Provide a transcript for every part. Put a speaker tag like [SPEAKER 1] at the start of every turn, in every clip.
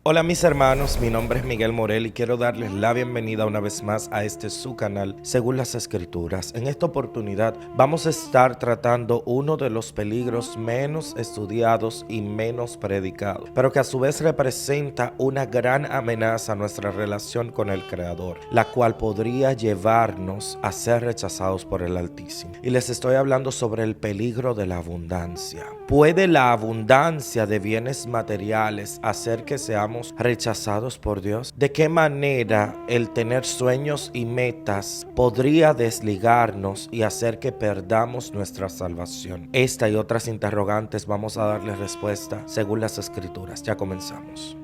[SPEAKER 1] Hola mis hermanos, mi nombre es Miguel Morel y quiero darles la bienvenida una vez más a su canal Según las Escrituras. En esta oportunidad vamos a estar tratando uno de los peligros menos estudiados y menos predicados, pero que a su vez representa una gran amenaza a nuestra relación con el Creador, la cual podría llevarnos a ser rechazados por el Altísimo. Y les estoy hablando sobre el peligro de la abundancia. ¿Puede la abundancia de bienes materiales hacer que seamos rechazados por Dios? ¿De qué manera el tener sueños y metas podría desligarnos y hacer que perdamos nuestra salvación? Esta y otras interrogantes vamos a darles respuesta según las Escrituras. Ya comenzamos.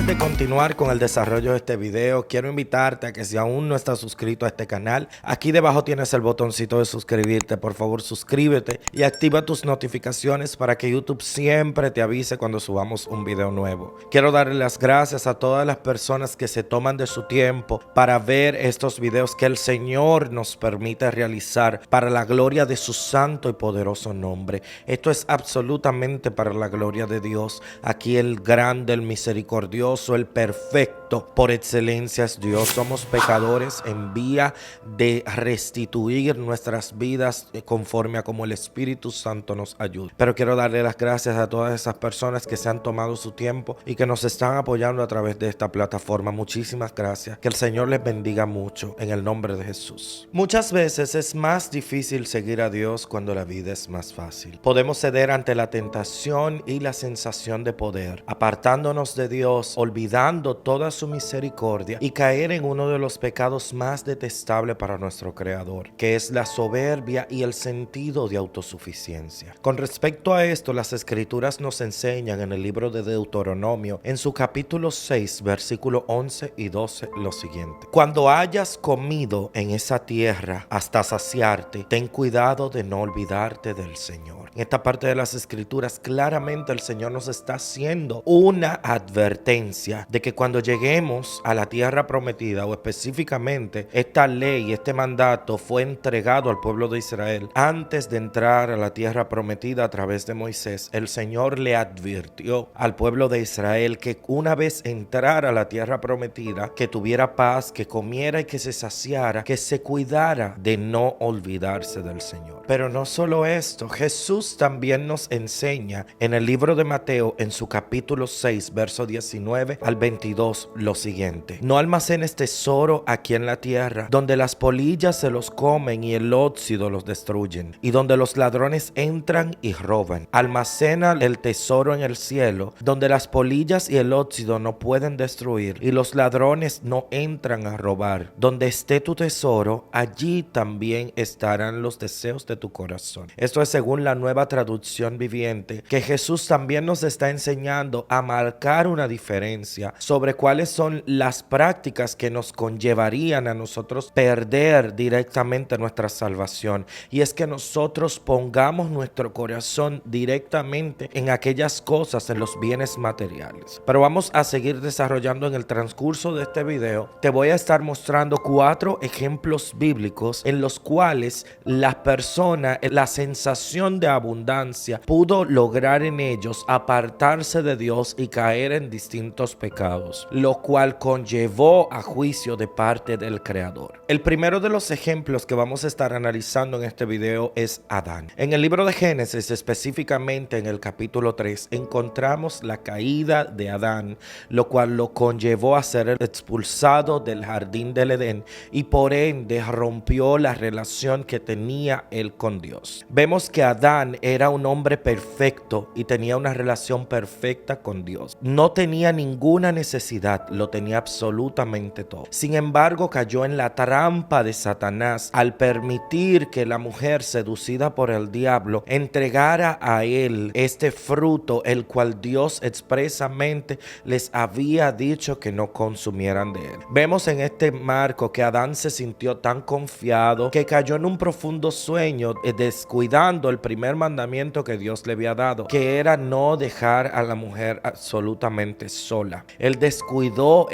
[SPEAKER 1] De continuar con el desarrollo de este video, quiero invitarte a que si aún no estás suscrito a este canal, aquí debajo tienes el botoncito de suscribirte. Por favor, suscríbete y activa tus notificaciones para que YouTube siempre te avise cuando subamos un video nuevo. Quiero darle las gracias a todas las personas que se toman de su tiempo para ver estos videos que el Señor nos permite realizar para la gloria de su santo y poderoso nombre. Esto es absolutamente para la gloria de Dios. Aquí el grande, el misericordioso, el perfecto por excelencia es Dios. Somos pecadores en vía de restituir nuestras vidas conforme a como el Espíritu Santo nos ayuda. Pero quiero darle las gracias a todas esas personas que se han tomado su tiempo y que nos están apoyando a través de esta plataforma. Muchísimas gracias. Que el Señor les bendiga mucho en el nombre de Jesús. Muchas veces es más difícil seguir a Dios cuando la vida es más fácil. Podemos ceder ante la tentación y la sensación de poder, apartándonos de Dios, olvidando toda su misericordia y caer en uno de los pecados más detestables para nuestro Creador, que es la soberbia y el sentido de autosuficiencia. Con respecto a esto, las Escrituras nos enseñan en el libro de Deuteronomio, en su capítulo 6, versículo 11 y 12, lo siguiente: cuando hayas comido en esa tierra hasta saciarte, ten cuidado de no olvidarte del Señor. En esta parte de las Escrituras, claramente el Señor nos está haciendo una advertencia de que cuando lleguemos a la tierra prometida, o específicamente esta ley, este mandato fue entregado al pueblo de Israel antes de entrar a la tierra prometida a través de Moisés. El Señor le advirtió al pueblo de Israel que una vez entrara a la tierra prometida, que tuviera paz, que comiera y que se saciara, que se cuidara de no olvidarse del Señor. Pero no solo esto, Jesús también nos enseña en el libro de Mateo, en su capítulo 6, verso 19 al 22, lo siguiente: no almacenes tesoro aquí en la tierra, donde las polillas se los comen y el óxido los destruyen, y donde los ladrones entran y roban. Almacena el tesoro en el cielo, donde las polillas y el óxido no pueden destruir, y los ladrones no entran a robar. Donde esté tu tesoro, allí también estarán los deseos de tu corazón. Esto es según la Nueva Traducción Viviente, que Jesús también nos está enseñando a marcar una diferencia sobre cuáles son las prácticas que nos conllevarían a nosotros perder directamente nuestra salvación. Y es que nosotros pongamos nuestro corazón directamente en aquellas cosas, en los bienes materiales. Pero vamos a seguir desarrollando en el transcurso de este video. Te voy a estar mostrando 4 ejemplos bíblicos en los cuales la persona, la sensación de abundancia, pudo lograr en ellos apartarse de Dios y caer en distintos pecados, lo cual conllevó a juicio de parte del Creador. El primero de los ejemplos que vamos a estar analizando en este video es Adán. En el libro de Génesis, específicamente en el capítulo 3, encontramos la caída de Adán, lo cual lo conllevó a ser expulsado del jardín del Edén y por ende rompió la relación que tenía él con Dios. Vemos que Adán era un hombre perfecto y tenía una relación perfecta con Dios. No tenía ninguna necesidad humanidad lo tenía absolutamente todo. Sin embargo, cayó en la trampa de Satanás al permitir que la mujer, seducida por el diablo, entregara a él este fruto, el cual Dios expresamente les había dicho que no consumieran de él. Vemos en este marco que Adán se sintió tan confiado que cayó en un profundo sueño, descuidando el primer mandamiento que Dios le había dado, que era no dejar a la mujer absolutamente sola. Él descuidó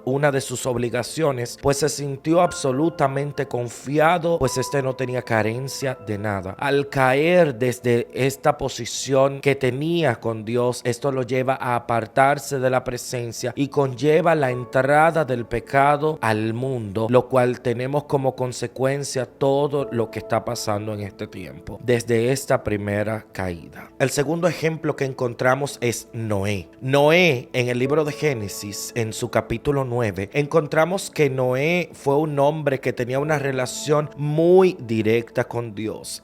[SPEAKER 1] una de sus obligaciones, pues se sintió absolutamente confiado, pues no tenía carencia de nada. Al caer desde esta posición que tenía con Dios, esto lo lleva a apartarse de la presencia y conlleva la entrada del pecado al mundo, lo cual tenemos como consecuencia todo lo que está pasando en este tiempo, desde esta primera caída. El segundo ejemplo que encontramos es Noé. Noé, en el libro de Génesis, en su capítulo 9, encontramos que Noé fue un hombre que tenía una relación muy directa con Dios.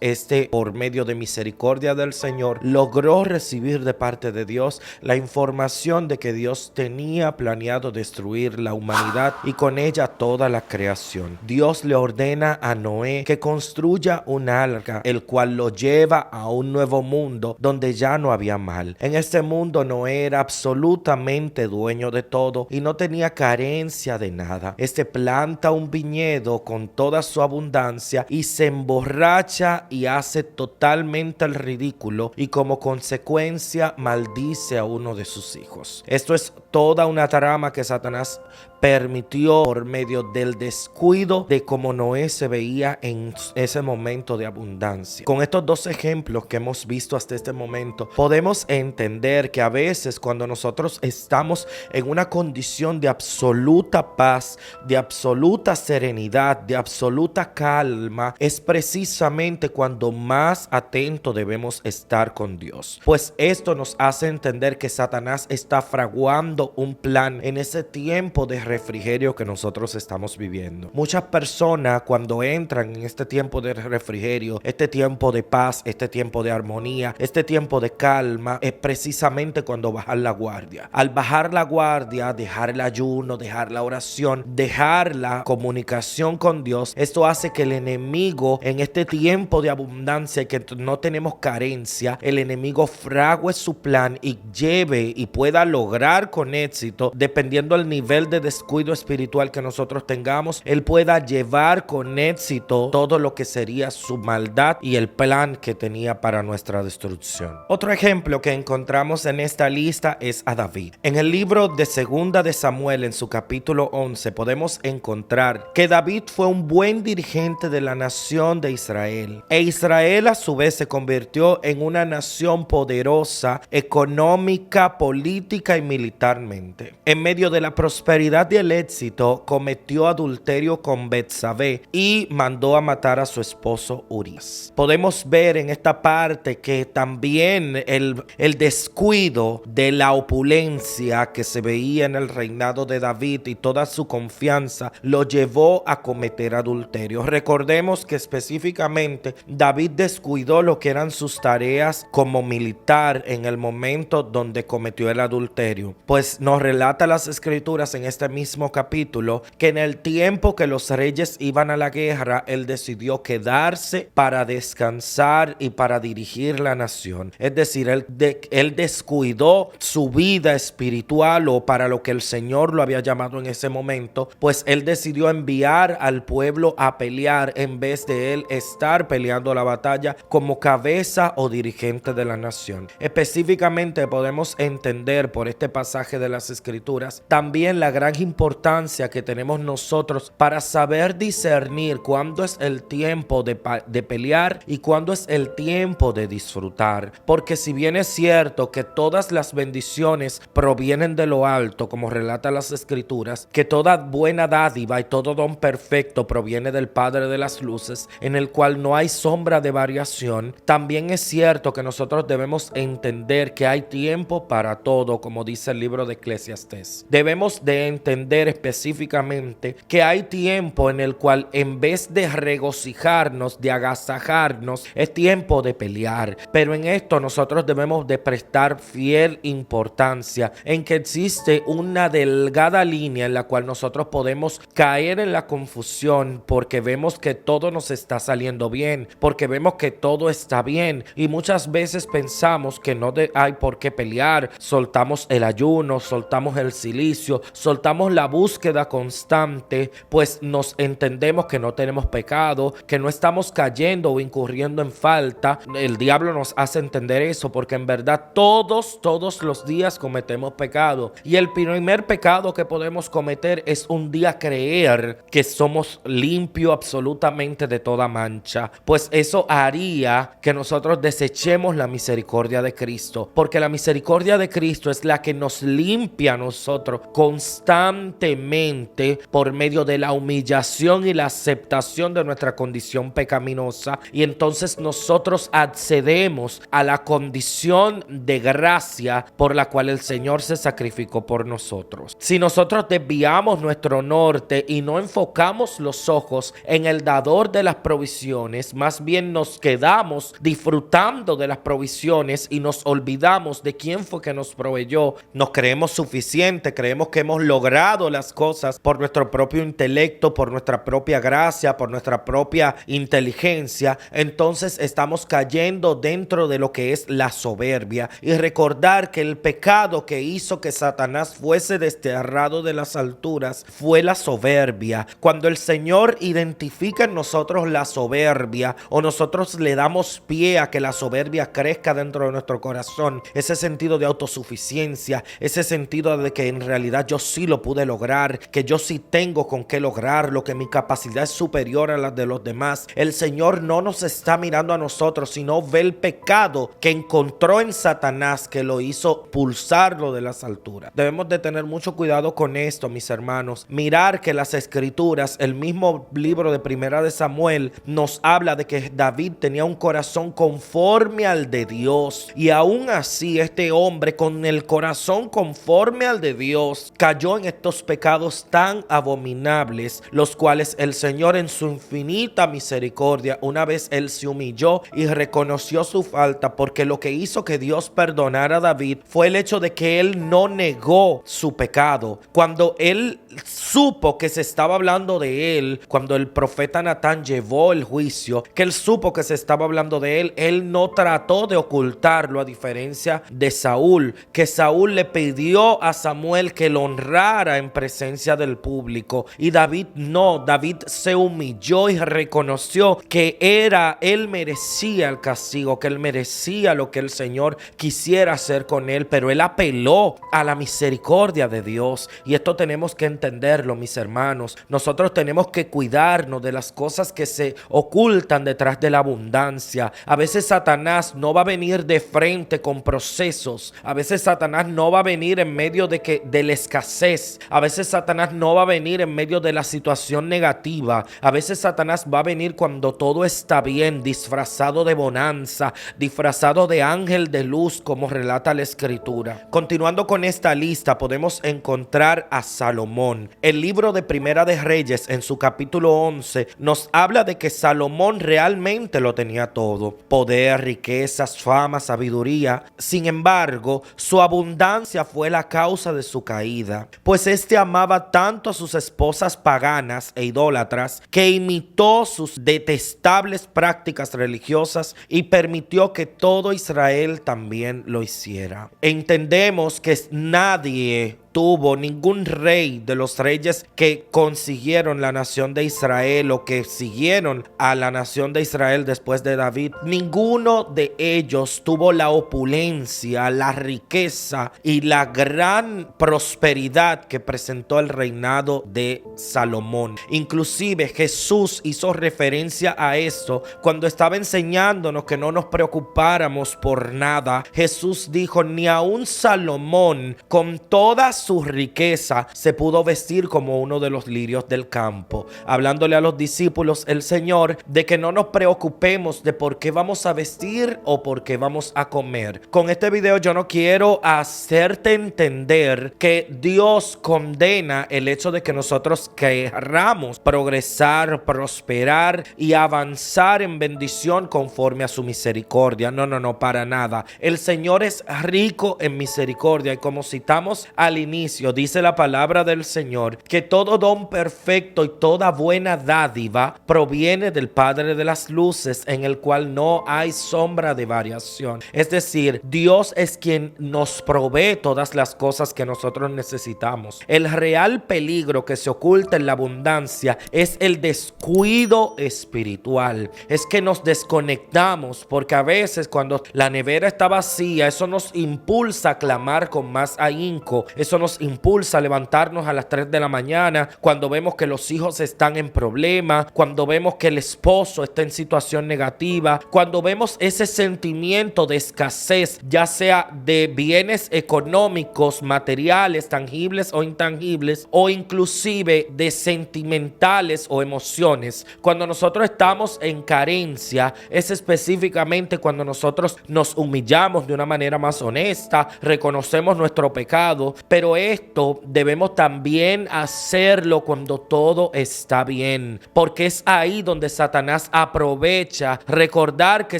[SPEAKER 1] Por medio de misericordia del Señor, logró recibir de parte de Dios la información de que Dios tenía planeado destruir la humanidad y con ella toda la creación. Dios le ordena a Noé que construya un arca, el cual lo lleva a un nuevo mundo donde ya no había mal. En este mundo Noé era absolutamente dueño de todo y no tenía carencia de nada. Planta un viñedo con toda su abundancia y se emborracha y hace totalmente el ridículo, y como consecuencia maldice a uno de sus hijos. Esto es toda una trama que Satanás permitió por medio del descuido de cómo Noé se veía en ese momento de abundancia. Con estos dos ejemplos que hemos visto hasta este momento, podemos entender que a veces cuando nosotros estamos en una condición de absoluta paz, de absoluta serenidad, de absoluta calma, es precisamente cuando más atento debemos estar con Dios. Pues esto nos hace entender que Satanás está fraguando un plan en ese tiempo de refrigerio que nosotros estamos viviendo. Muchas personas, cuando entran en este tiempo de refrigerio, este tiempo de paz, este tiempo de armonía, este tiempo de calma, es precisamente cuando bajan la guardia. Al bajar la guardia, dejar el ayuno, dejar la oración, dejar la comunicación con Dios, esto hace que el enemigo, en este tiempo de abundancia y que no tenemos carencia, el enemigo frague su plan y lleve y pueda lograr con éxito, dependiendo del nivel de descuido espiritual que nosotros tengamos, él pueda llevar con éxito todo lo que sería su maldad y el plan que tenía para nuestra destrucción. Otro ejemplo que encontramos en esta lista es a David. En el libro de Segunda de Samuel, en su capítulo 11, podemos encontrar que David fue un buen dirigente de la nación de Israel, e Israel a su vez se convirtió en una nación poderosa económica, política y militarmente. En medio de la prosperidad y el éxito, cometió adulterio con Betsabé y mandó a matar a su esposo Urías. Podemos ver en esta parte que también el descuido de la opulencia que se veía en el reinado de David y toda su confianza lo llevó a cometer adulterio. Recordemos que específicamente David descuidó lo que eran sus tareas como militar en el momento donde cometió el adulterio, pues nos relata las escrituras en este mismo capítulo que en el tiempo que los reyes iban a la guerra, él decidió quedarse para descansar y para dirigir la nación. Es decir, él descuidó su vida espiritual o para lo que el Señor lo había llamado en ese momento, pues él decidió enviar al pueblo a pelear en vez de él estar peleando la batalla como cabeza o dirigente de la nación. Específicamente podemos entender por este pasaje de las escrituras también la gran importancia que tenemos nosotros para saber discernir cuándo es el tiempo de pelear y cuándo es el tiempo de disfrutar. Porque si bien es cierto que todas las bendiciones provienen de lo alto, como relata las escrituras, que toda buena dádiva y todo don perfecto proviene del Padre de las luces, en el cual no hay sombra de variación, también es cierto que nosotros debemos entender que hay tiempo para todo, como dice el libro de Eclesiastés. Debemos de entender específicamente que hay tiempo en el cual en vez de regocijarnos, de agasajarnos, es tiempo de pelear. Pero en esto nosotros debemos de prestar fiel importancia en que existe un una delgada línea en la cual nosotros podemos caer en la confusión porque vemos que todo nos está saliendo bien, porque vemos que todo está bien y muchas veces pensamos que no hay por qué pelear, soltamos el ayuno, soltamos el cilicio, soltamos la búsqueda constante, pues nos entendemos que no tenemos pecado, que no estamos cayendo o incurriendo en falta. El diablo nos hace entender eso porque en verdad todos los días cometemos pecado y el primer pecado que podemos cometer es un día creer que somos limpios absolutamente de toda mancha, pues eso haría que nosotros desechemos la misericordia de Cristo, porque la misericordia de Cristo es la que nos limpia a nosotros constantemente por medio de la humillación y la aceptación de nuestra condición pecaminosa, y entonces nosotros accedemos a la condición de gracia por la cual el Señor se sacrificó por nosotros. Si nosotros desviamos nuestro norte y no enfocamos los ojos en el dador de las provisiones, más bien nos quedamos disfrutando de las provisiones y nos olvidamos de quién fue que nos proveyó. Nos creemos suficientes, creemos que hemos logrado las cosas por nuestro propio intelecto, por nuestra propia gracia, por nuestra propia inteligencia. Entonces estamos cayendo dentro de lo que es la soberbia, y recordar que el pecado que hizo que Satanás fuese desterrado de las alturas fue la soberbia. Cuando el Señor identifica en nosotros la soberbia, o nosotros le damos pie a que la soberbia crezca dentro de nuestro corazón, ese sentido de autosuficiencia, ese sentido de que en realidad yo sí lo pude lograr, que yo sí tengo con qué lograrlo, que mi capacidad es superior a la de los demás, el Señor no nos está mirando a nosotros, sino ve el pecado que encontró en Satanás, que lo hizo pulsarlo de las alturas. Debemos de tener mucho cuidado con esto, mis hermanos. Mirar que las escrituras, el mismo libro de Primera de Samuel, nos habla de que David tenía un corazón conforme al de Dios, y aún así este hombre con el corazón conforme al de Dios cayó en estos pecados tan abominables, los cuales el Señor en su infinita misericordia, una vez él se humilló y reconoció su falta, porque lo que hizo que Dios perdonara a David fue el hecho de que él no negó su pecado. Cuando él supo que se estaba hablando de él, cuando el profeta Natán llevó el juicio, que él supo que se estaba hablando de él, él no trató de ocultarlo, a diferencia de Saúl, que Saúl le pidió a Samuel que lo honrara en presencia del público, y David no. David se humilló y reconoció que él merecía el castigo, que él merecía lo que el Señor quisiera hacer con él, pero él apeló a la misericordia de Dios. Y esto tenemos que entenderlo, mis hermanos. Nosotros tenemos que cuidarnos de las cosas que se ocultan detrás de la abundancia. A veces Satanás no va a venir de frente con procesos. A veces Satanás no va a venir en medio de la escasez. A veces Satanás no va a venir en medio de la situación negativa. A veces Satanás va a venir cuando todo está bien, disfrazado de bonanza, disfrazado de ángel de luz, como relata la Escritura. Continuando con esta lista, podemos encontrar a Salomón. El libro de Primera de Reyes, en su capítulo 11, nos habla de que Salomón realmente lo tenía todo: poder, riquezas, fama, sabiduría. Sin embargo, su abundancia fue la causa de su caída, pues este amaba tanto a sus esposas paganas e idólatras que imitó sus detestables prácticas religiosas y permitió que todo Israel también lo hiciera. Entendemos que nadie tuvo, ningún rey de los reyes que consiguieron la nación de Israel o que siguieron a la nación de Israel después de David, ninguno de ellos tuvo la opulencia, la riqueza y la gran prosperidad que presentó el reinado de Salomón. Inclusive Jesús hizo referencia a esto cuando estaba enseñándonos que no nos preocupáramos por nada. Jesús dijo: ni aun Salomón con todas su riqueza se pudo vestir como uno de los lirios del campo, hablándole a los discípulos el Señor de que no nos preocupemos de por qué vamos a vestir o por qué vamos a comer. Con este video yo no quiero hacerte entender que Dios condena el hecho de que nosotros querramos progresar, prosperar y avanzar en bendición conforme a su misericordia. No, para nada. El Señor es rico en misericordia, y como citamos al inicio inicio, dice la palabra del Señor, que todo don perfecto y toda buena dádiva proviene del Padre de las luces, en el cual no hay sombra de variación. Es decir, Dios es quien nos provee todas las cosas que nosotros necesitamos. El real peligro que se oculta en la abundancia es el descuido espiritual. Es que nos desconectamos, porque a veces cuando la nevera está vacía, eso nos impulsa a clamar con más ahínco. Eso nos impulsa a levantarnos a las 3 de la mañana cuando vemos que los hijos están en problemas, cuando vemos que el esposo está en situación negativa, cuando vemos ese sentimiento de escasez, ya sea de bienes económicos, materiales, tangibles o intangibles, o inclusive de sentimentales o emociones. Cuando nosotros estamos en carencia, es específicamente cuando nosotros nos humillamos de una manera más honesta, reconocemos nuestro pecado, pero esto debemos también hacerlo cuando todo está bien, porque es ahí donde Satanás aprovecha. Recordar que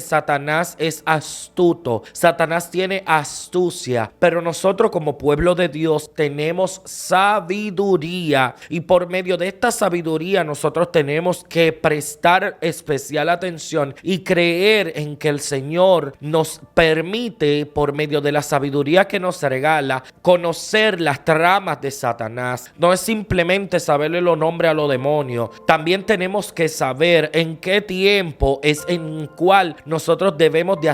[SPEAKER 1] Satanás es astuto, Satanás tiene astucia, pero nosotros como pueblo de Dios tenemos sabiduría, y por medio de esta sabiduría nosotros tenemos que prestar especial atención y creer en que el Señor nos permite, por medio de la sabiduría que nos regala, conocer las tramas de Satanás. No es simplemente saberle los nombres a los demonios, también tenemos que saber en qué tiempo es en el cual nosotros debemos de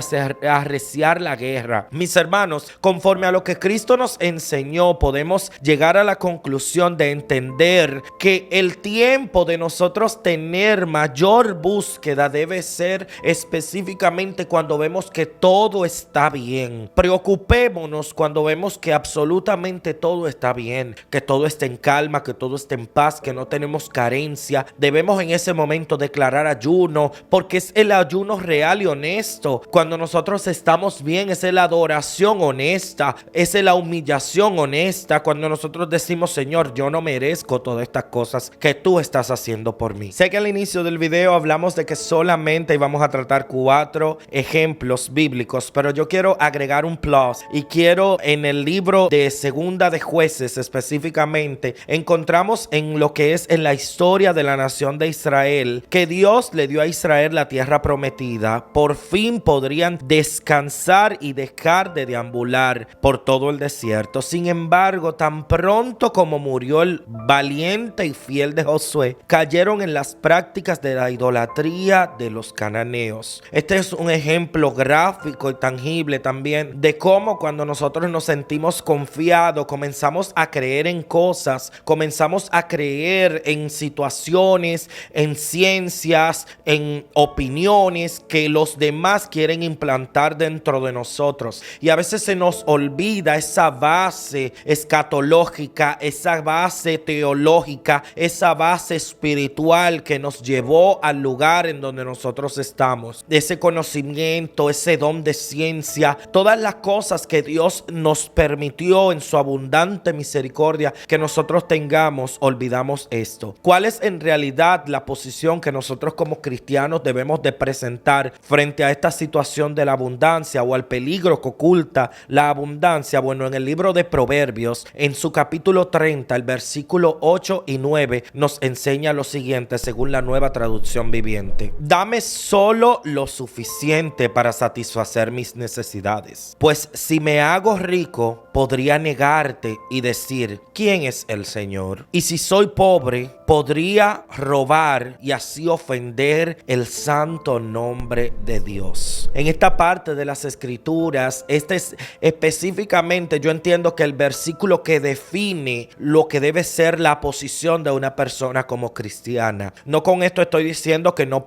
[SPEAKER 1] arreciar la guerra. Mis hermanos, conforme a lo que Cristo nos enseñó, podemos llegar a la conclusión de entender que el tiempo de nosotros tener mayor búsqueda debe ser específicamente cuando vemos que todo está bien. Preocupémonos cuando vemos que absolutamente todo está bien, que todo está en calma, que todo está en paz, que no tenemos carencia. Debemos en ese momento declarar ayuno, porque es el ayuno real y honesto. Cuando nosotros estamos bien, es la adoración honesta, es la humillación honesta. Cuando nosotros decimos: Señor, yo no merezco todas estas cosas que tú estás haciendo por mí. Sé que al inicio del video hablamos de que solamente íbamos a tratar 4 ejemplos bíblicos, pero yo quiero agregar un plus, y quiero, en el libro de Segunda de Jueces específicamente, encontramos en lo que es en la historia de la nación de Israel, que Dios le dio a Israel la tierra prometida. Por fin podrían descansar y dejar de deambular por todo el desierto. Sin embargo, tan pronto como murió el valiente y fiel de Josué, cayeron en las prácticas de la idolatría de los cananeos. Este es un ejemplo gráfico y tangible también de cómo cuando nosotros nos sentimos confiados, comenzamos a creer en cosas, comenzamos a creer en situaciones, en ciencias, en opiniones que los demás quieren implantar dentro de nosotros. Y a veces se nos olvida esa base escatológica, esa base teológica, esa base espiritual que nos llevó al lugar en donde nosotros estamos. Ese conocimiento, ese don de ciencia, todas las cosas que Dios nos permitió en su abundante misericordia que nosotros tengamos, olvidamos esto. ¿Cuál es en realidad la posición que nosotros como cristianos debemos de presentar frente a esta situación de la abundancia o al peligro que oculta la abundancia? Bueno, en el libro de Proverbios, en su capítulo 30, el versículo 8 y 9, nos enseña lo siguiente según la Nueva Traducción Viviente: dame solo lo suficiente para satisfacer mis necesidades, pues si me hago rico, podría negarte y decir: ¿quién es el Señor? Y si soy pobre, podría robar y así ofender el santo nombre de Dios. En esta parte de las escrituras, este es específicamente, yo entiendo que el versículo que define lo que debe ser la posición de una persona como cristiana. No con esto estoy diciendo que no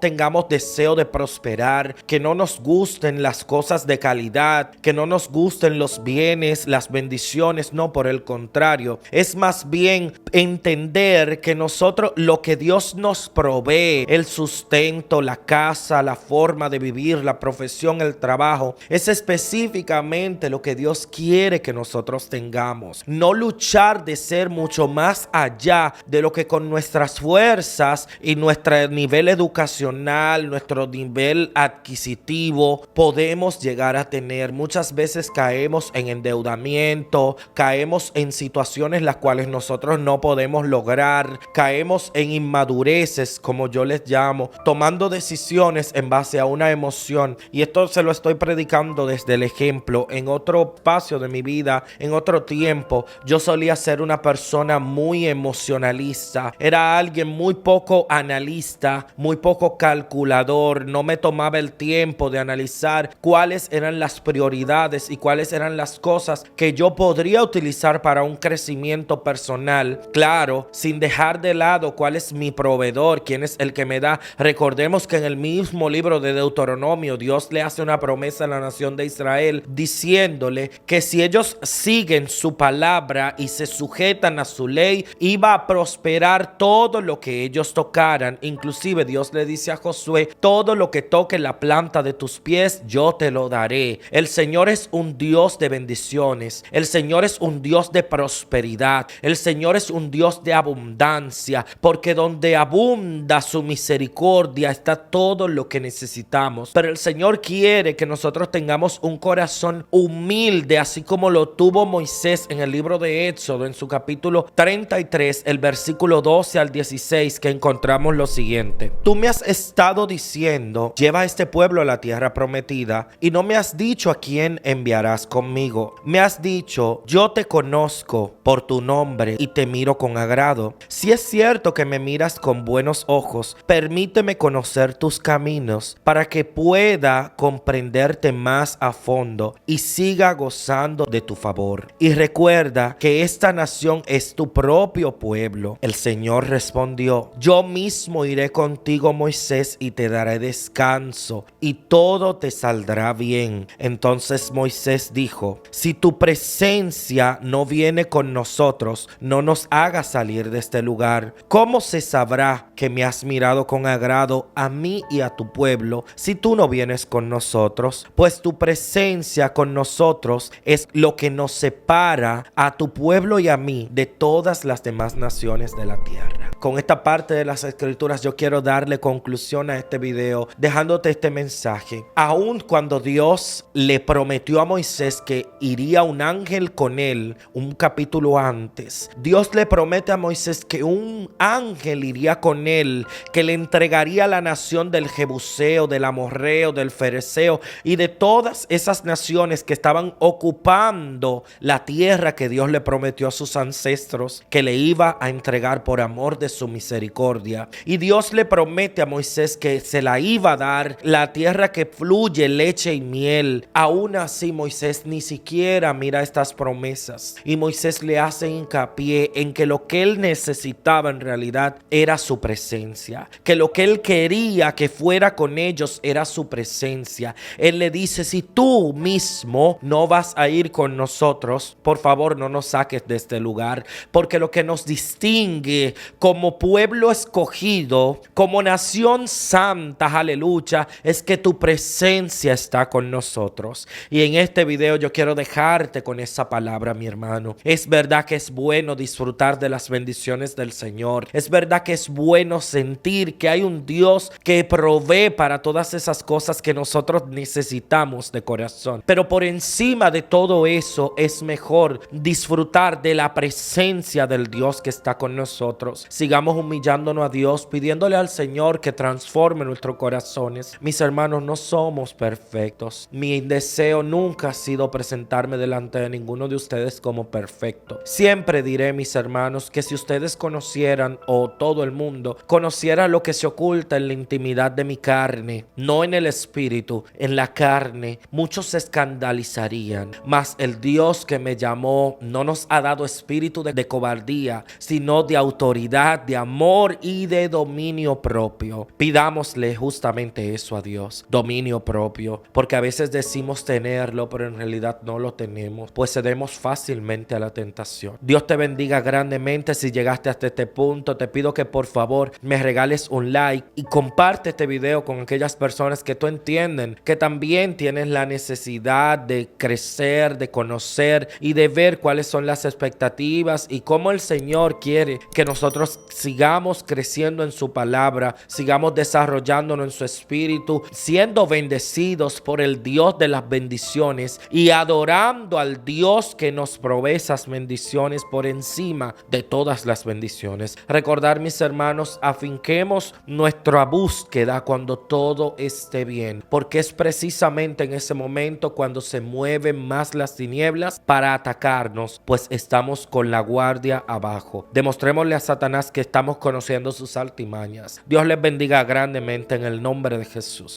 [SPEAKER 1] tengamos deseo de prosperar, que no nos gusten las cosas de calidad, que no nos gusten los bienes, las bendiciones. No, por el contrario, es más bien entender que nosotros, lo que Dios nos provee, el sustento, la casa, la forma de vivir, la profesión, el trabajo, es específicamente lo que Dios quiere que nosotros tengamos. No luchar de ser mucho más allá de lo que con nuestras fuerzas y nuestro nivel educacional, nuestro nivel adquisitivo podemos llegar a tener. Muchas veces caemos en endeudamiento, sufrimiento, caemos en situaciones las cuales nosotros no podemos lograr, caemos en inmadureces, como yo les llamo, tomando decisiones en base a una emoción. Y esto se lo estoy predicando desde el ejemplo. En otro espacio de mi vida, en otro tiempo, yo solía ser una persona muy emocionalista. Era alguien muy poco analista, muy poco calculador. No me tomaba el tiempo de analizar cuáles eran las prioridades y cuáles eran las cosas que yo podría utilizar para un crecimiento personal. Claro, sin dejar de lado cuál es mi proveedor, quién es el que me da. Recordemos que en el mismo libro de Deuteronomio, Dios le hace una promesa a la nación de Israel diciéndole que si ellos siguen su palabra y se sujetan a su ley, iba a prosperar todo lo que ellos tocaran. Inclusive Dios le dice a Josué: todo lo que toque la planta de tus pies, yo te lo daré. El Señor es un Dios de bendiciones. El Señor es un Dios de prosperidad. El Señor es un Dios de abundancia, porque donde abunda su misericordia está todo lo que necesitamos. Pero el Señor quiere que nosotros tengamos un corazón humilde, así como lo tuvo Moisés en el libro de Éxodo, en su capítulo 33, el versículo 12 al 16, que encontramos lo siguiente: tú me has estado diciendo, lleva a este pueblo a la tierra prometida, y no me has dicho a quién enviarás conmigo. Me has dicho: yo te conozco por tu nombre y te miro con agrado. Si es cierto que me miras con buenos ojos, permíteme conocer tus caminos para que pueda comprenderte más a fondo y siga gozando de tu favor. Y recuerda que esta nación es tu propio pueblo. El Señor respondió: yo mismo iré contigo, Moisés, y te daré descanso, y todo te saldrá bien. Entonces Moisés dijo: si tu presencia no viene con nosotros, no nos hagas salir de este lugar. ¿Cómo se sabrá que me has mirado con agrado a mí y a tu pueblo si tú no vienes con nosotros? Pues tu presencia con nosotros es lo que nos separa a tu pueblo y a mí de todas las demás naciones de la tierra. Con esta parte de las escrituras yo quiero darle conclusión a este video dejándote este mensaje. Aun cuando Dios le prometió a Moisés que iría un ángel con él un capítulo antes, Dios le promete a Moisés que un ángel iría con él, que le entregaría la nación del Jebuseo, del Amorreo, del Fereceo y de todas esas naciones que estaban ocupando la tierra que Dios le prometió a sus ancestros que le iba a entregar por amor de su misericordia. Y Dios le promete a Moisés que se la iba a dar, la tierra que fluye leche y miel. Aún así Moisés ni siquiera mira estas promesas, y Moisés le hace hincapié en que lo que él necesitaba en realidad era su presencia, que lo que él quería que fuera con ellos era su presencia. Él le dice: si tú mismo no vas a ir con nosotros, por favor no nos saques de este lugar, porque lo que nos distingue como pueblo escogido, como nación santa, aleluya, es que tu presencia está con nosotros. Y en este video yo quiero dejarte con esa palabra, mi hermano. Es verdad que es bueno disfrutar de las bendiciones del Señor. Es verdad que es bueno sentir que hay un Dios que provee para todas esas cosas que nosotros necesitamos de corazón. Pero por encima de todo eso es mejor disfrutar de la presencia del Dios que está con nosotros. Sigamos humillándonos a Dios, pidiéndole al Señor que transforme nuestros corazones. Mis hermanos, no somos perfectos. Mi deseo nunca ha sido presentarme delante de ninguno de ustedes como perfecto. Siempre diré, mis hermanos, que si ustedes conocieran, o todo el mundo conociera, lo que se oculta en la intimidad de mi carne, no en el espíritu, en la carne, muchos se escandalizarían. Mas el Dios que me llamó no nos ha dado espíritu de cobardía, sino de autoridad, de amor y de dominio propio. Pidámosle justamente eso a Dios, dominio propio, porque a veces decimos tenerlo, pero en realidad no lo tenemos, pues cedemos fácilmente a la tentación. Dios te bendiga grandemente. Si llegaste hasta este punto, te pido que por favor me regales un like y comparte este video con aquellas personas que tú entienden que también tienen la necesidad de crecer, de conocer y de ver cuáles son las expectativas y cómo el Señor quiere que nosotros sigamos creciendo en su palabra, sigamos desarrollándonos en su espíritu, siendo bendecidos por el Dios de las bendiciones y adorando al Dios que nos provee esas bendiciones por encima de todas las bendiciones. Recordar, mis hermanos, afinquemos nuestra búsqueda cuando todo esté bien, porque es precisamente en ese momento cuando se mueven más las tinieblas para atacarnos, pues estamos con la guardia abajo. Demostrémosle a Satanás que estamos conociendo sus artimañas. Dios les bendiga grandemente en el nombre de Jesús.